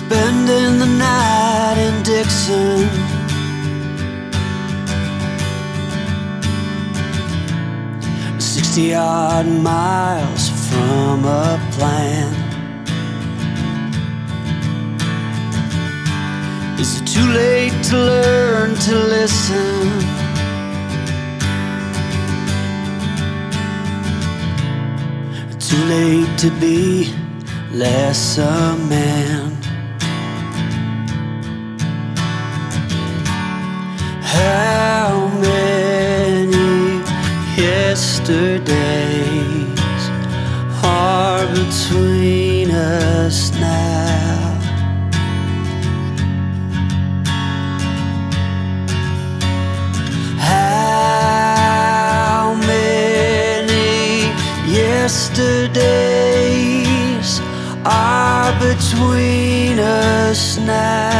spending the night in Dixon. Odd miles from a plan. Is it too late to learn to listen? Too late to be less a man? How many yesterdays are between us now? How many yesterdays are between us now?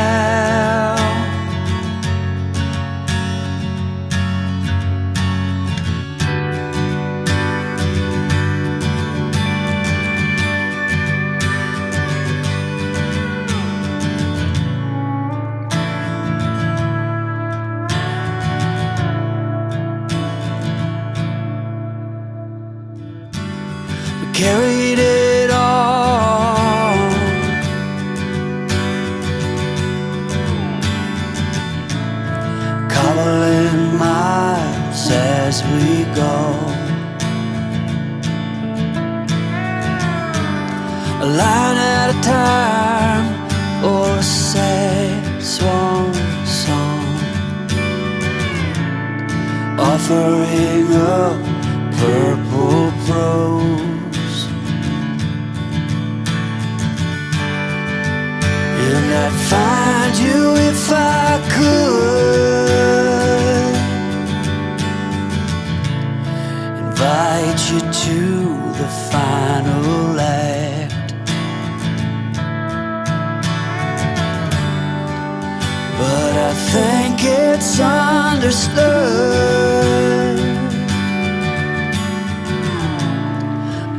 Carried it on, cobbling miles as we go, a line at a time, or a sad swan song, offering up purple prose. And I'd find you if I could, invite you to the final act. But I think it's understood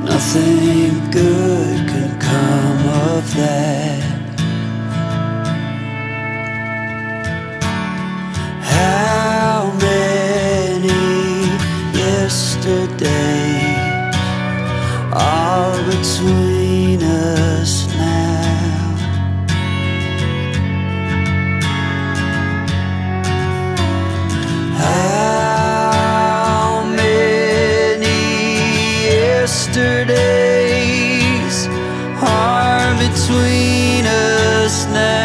nothing good can come of that. How many yesterdays are between us now? How many yesterdays are between us now?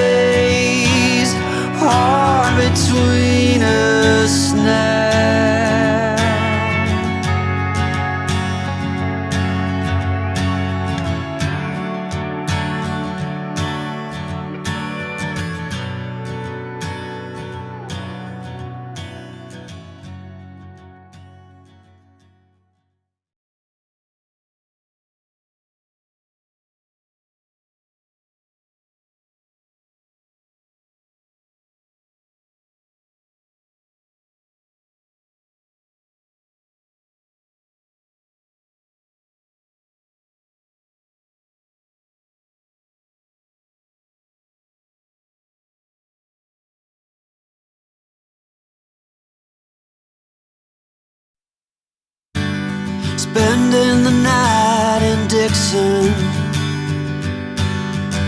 Yesterdays are between us now. Spending the night in Dixon.